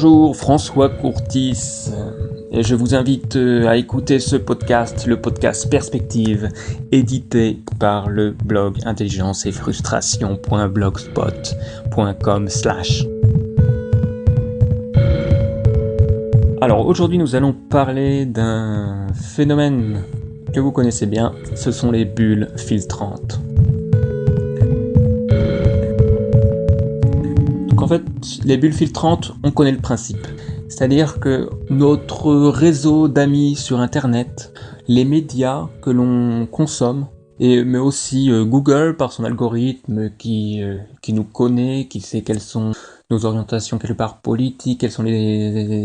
Bonjour, François Courtis, et je vous invite à écouter ce podcast, le podcast Perspective, édité par le blog intelligence-et-frustration.blogspot.com/. Alors aujourd'hui nous allons parler d'un phénomène que vous connaissez bien, ce sont les bulles filtrantes. En fait, les bulles filtrantes, on connaît le principe. C'est-à-dire que notre réseau d'amis sur Internet, les médias que l'on consomme, mais aussi Google par son algorithme qui nous connaît, qui sait quelles sont nos orientations quelque part politiques, quels sont les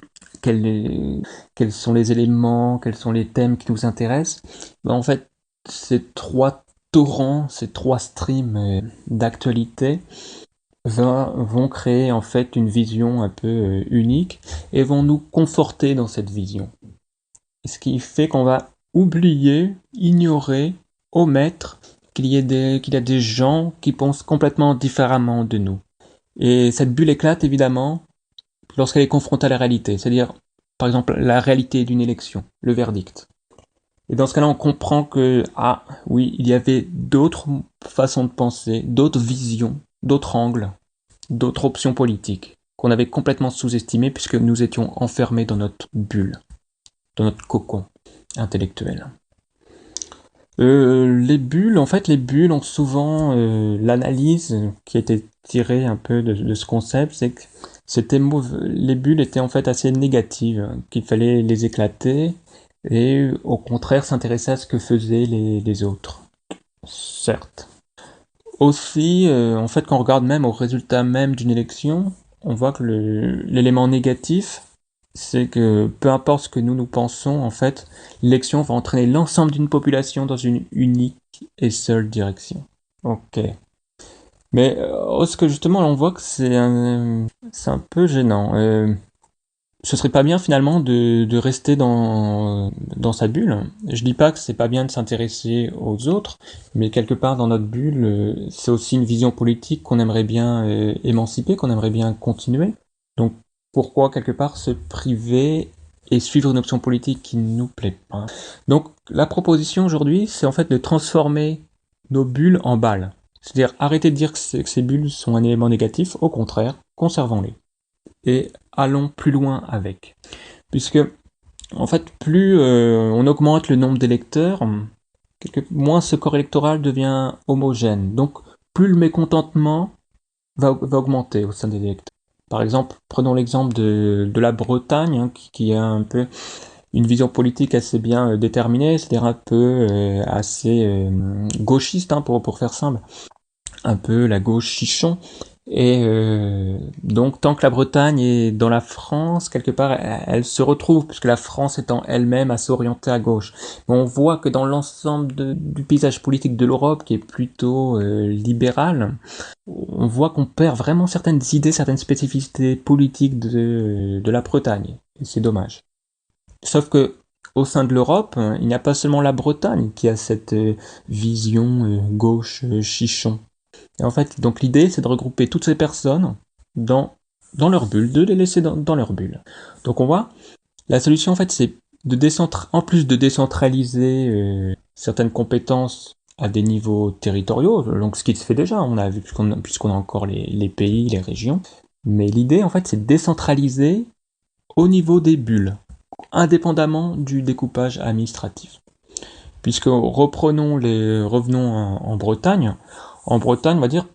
éléments, quels sont les thèmes qui nous intéressent. En fait, ces trois torrents, ces trois streams d'actualité vont créer en fait une vision un peu unique et vont nous conforter dans cette vision. Ce qui fait qu'on va oublier, ignorer, omettre qu'il y a des gens qui pensent complètement différemment de nous. Et cette bulle éclate évidemment lorsqu'elle est confrontée à la réalité, c'est-à-dire par exemple la réalité d'une élection, le verdict. Et dans ce cas-là, on comprend que, oui, il y avait d'autres façons de penser, d'autres visions, d'autres angles, d'autres options politiques qu'on avait complètement sous-estimées puisque nous étions enfermés dans notre bulle, dans notre cocon intellectuel. Les bulles ont souvent l'analyse qui a été tirée un peu de ce concept, c'est que les bulles étaient en fait assez négatives, qu'il fallait les éclater et au contraire s'intéresser à ce que faisaient les autres. Certes. Aussi, en fait, quand on regarde même au résultat même d'une élection, on voit que l'élément négatif, c'est que peu importe ce que nous pensons, en fait, l'élection va entraîner l'ensemble d'une population dans une unique et seule direction. Ok. Mais ce que justement, on voit que c'est un peu gênant. Ce serait pas bien finalement de rester dans sa bulle. Je dis pas que c'est pas bien de s'intéresser aux autres, mais quelque part dans notre bulle, c'est aussi une vision politique qu'on aimerait bien émanciper, qu'on aimerait bien continuer. Donc pourquoi quelque part se priver et suivre une option politique qui ne nous plaît pas. Donc la proposition aujourd'hui, c'est en fait de transformer nos bulles en balles. C'est-à-dire arrêter de dire que ces bulles sont un élément négatif, au contraire, conservons-les. Et allons plus loin avec. Puisque, en fait, plus on augmente le nombre d'électeurs, moins ce corps électoral devient homogène. Donc, plus le mécontentement va augmenter au sein des électeurs. Par exemple, prenons l'exemple de la Bretagne, qui a un peu une vision politique assez bien déterminée, c'est-à-dire un peu assez gauchiste, pour faire simple. Un peu la gauche chichon. Et donc tant que la Bretagne est dans la France, quelque part, elle se retrouve, puisque la France étant elle-même assez orientée à gauche. Mais on voit que dans l'ensemble du paysage politique de l'Europe, qui est plutôt libéral, on voit qu'on perd vraiment certaines idées, certaines spécificités politiques de la Bretagne. Et c'est dommage. Sauf que au sein de l'Europe, il n'y a pas seulement la Bretagne qui a cette vision gauche chichon. Et en fait, donc l'idée, c'est de regrouper toutes ces personnes dans leur bulle, de les laisser dans leur bulle. Donc on voit, la solution en fait, c'est en plus de décentraliser certaines compétences à des niveaux territoriaux, donc ce qui se fait déjà, on a vu puisqu'on a encore les pays, les régions, mais l'idée en fait, c'est de décentraliser au niveau des bulles, indépendamment du découpage administratif. Puisque revenons en Bretagne. En Bretagne, on va dire,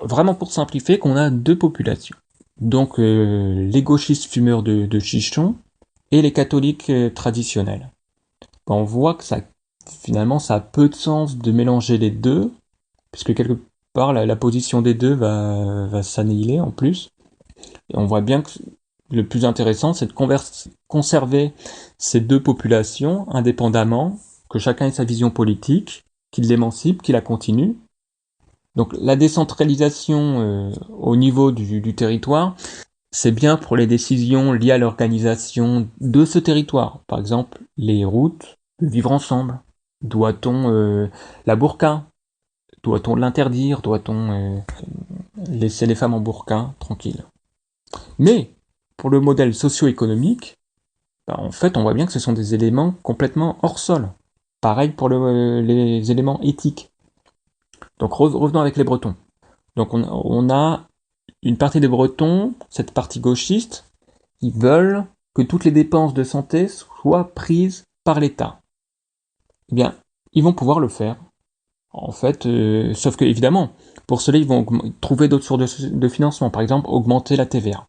vraiment pour simplifier, qu'on a deux populations. Donc les gauchistes fumeurs de chichon et les catholiques traditionnels. On voit que finalement, ça a peu de sens de mélanger les deux, puisque quelque part, la position des deux va s'annihiler en plus. Et on voit bien que le plus intéressant, c'est de conserver ces deux populations indépendamment, que chacun ait sa vision politique, qu'il l'émancipe, qu'il la continue. Donc la décentralisation au niveau du territoire, c'est bien pour les décisions liées à l'organisation de ce territoire. Par exemple, les routes, le vivre ensemble. Doit-on la burqa? Doit-on l'interdire? Doit-on laisser les femmes en burqa tranquilles? Mais pour le modèle socio-économique, en fait, on voit bien que ce sont des éléments complètement hors sol. Pareil pour les éléments éthiques. Donc revenons avec les Bretons. Donc on a une partie des Bretons, cette partie gauchiste, qui veulent que toutes les dépenses de santé soient prises par l'État. Eh bien, ils vont pouvoir le faire. En fait, sauf que évidemment, pour cela, ils vont trouver d'autres sources de financement. Par exemple, augmenter la TVA.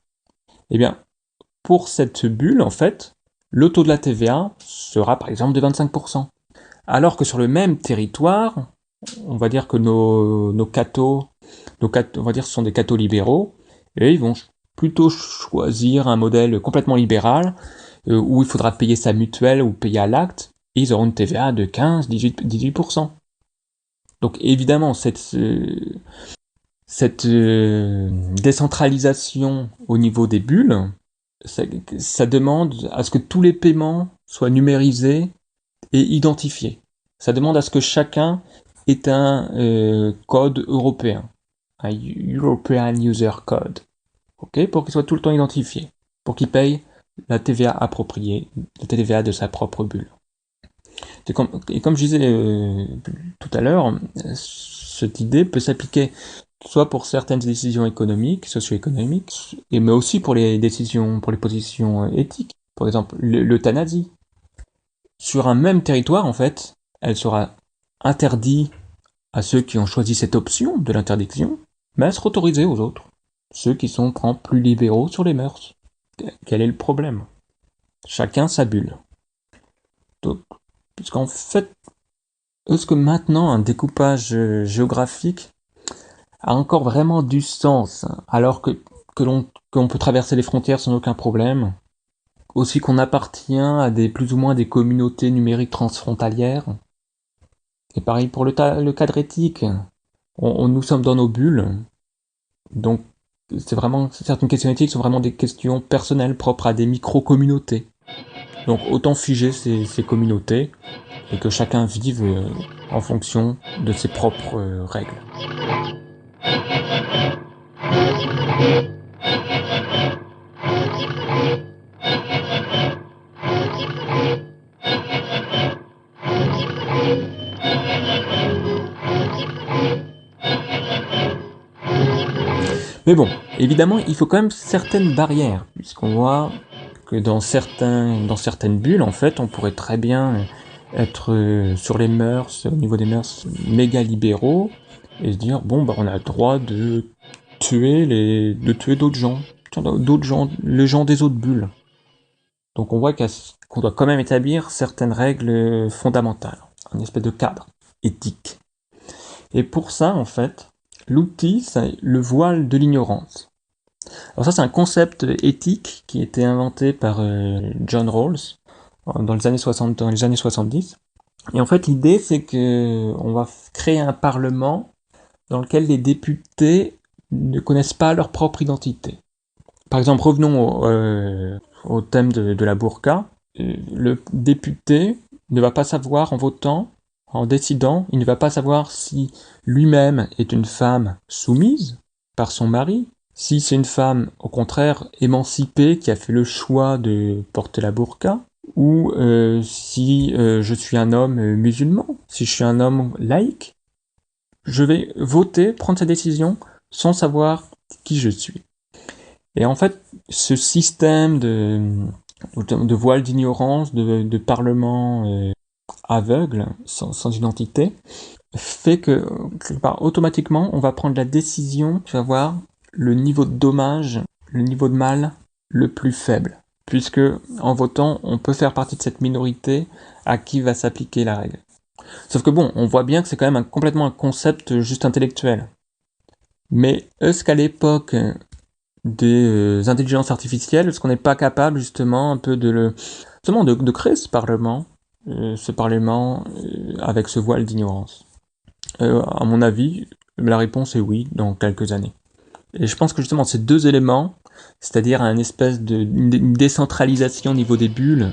Eh bien, pour cette bulle, en fait, le taux de la TVA sera par exemple de 25%. Alors que sur le même territoire, on va dire que nos cathos, on va dire ce sont des cathos libéraux, et ils vont plutôt choisir un modèle complètement libéral, où il faudra payer sa mutuelle ou payer à l'acte, et ils auront une TVA de 15, 18%. Donc évidemment, cette décentralisation au niveau des bulles, ça demande à ce que tous les paiements soient numérisés et identifiés. Ça demande à ce que chacun ait un code européen, un European User Code, okay, pour qu'il soit tout le temps identifié, pour qu'il paye la TVA appropriée, la TVA de sa propre bulle. Et comme je disais tout à l'heure, cette idée peut s'appliquer soit pour certaines décisions économiques, socio-économiques, mais aussi pour les décisions, pour les positions éthiques. Par exemple, l'euthanasie. Sur un même territoire, en fait, elle sera interdite à ceux qui ont choisi cette option de l'interdiction, mais elle sera autorisée aux autres, ceux qui sont plus libéraux sur les mœurs. Quel est le problème? Chacun sa bulle. Donc, puisqu'en fait, est-ce que maintenant un découpage géographique a encore vraiment du sens, alors qu'on peut traverser les frontières sans aucun problème, aussi qu'on appartient à plus ou moins des communautés numériques transfrontalières. Et pareil pour le cadre éthique, nous sommes dans nos bulles, donc certaines questions éthiques sont vraiment des questions personnelles propres à des micro-communautés. Donc autant figer ces communautés et que chacun vive en fonction de ses propres règles. Mais bon, évidemment, il faut quand même certaines barrières, puisqu'on voit que dans certaines bulles, en fait, on pourrait très bien être sur les mœurs, au niveau des mœurs, méga libéraux, et se dire, bon, on a le droit de tuer d'autres gens, les gens des autres bulles. Donc on voit qu'on doit quand même établir certaines règles fondamentales, un espèce de cadre éthique. Et pour ça, en fait, l'outil, c'est le voile de l'ignorance. Alors ça, c'est un concept éthique qui a été inventé par John Rawls dans les années 70. Et en fait, l'idée, c'est qu'on va créer un parlement dans lequel les députés ne connaissent pas leur propre identité. Par exemple, revenons au thème de la burqa. Le député ne va pas savoir, en votant, en décidant, il ne va pas savoir si lui-même est une femme soumise par son mari, si c'est une femme, au contraire, émancipée, qui a fait le choix de porter la burqa, ou si je suis un homme musulman, si je suis un homme laïque. Je vais voter, prendre cette décision, sans savoir qui je suis. Et en fait, ce système de voile d'ignorance, de parlement aveugle, sans identité, fait que, automatiquement, on va prendre la décision qui va avoir le niveau de dommage, le niveau de mal le plus faible. Puisque, en votant, on peut faire partie de cette minorité à qui va s'appliquer la règle. Sauf que bon, on voit bien que c'est quand même complètement un concept juste intellectuel. Mais est-ce qu'à l'époque des intelligences artificielles, est-ce qu'on n'est pas capable justement un peu de créer ce parlement avec ce voile d'ignorance? À mon avis, la réponse est oui, dans quelques années. Et je pense que justement ces deux éléments, c'est-à-dire une décentralisation au niveau des bulles,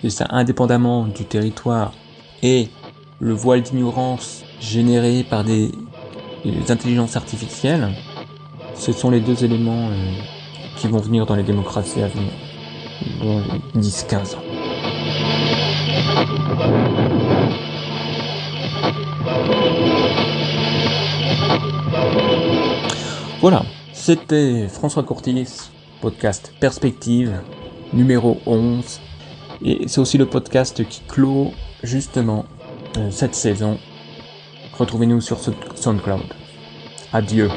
et ça indépendamment du territoire, et le voile d'ignorance généré par des intelligences artificielles, ce sont les deux éléments qui vont venir dans les démocraties à venir, dans les 10-15 ans. Voilà, c'était François Courtis, podcast Perspective, numéro 11. Et c'est aussi le podcast qui clôt justement cette saison. Retrouvez-nous sur SoundCloud. Adieu.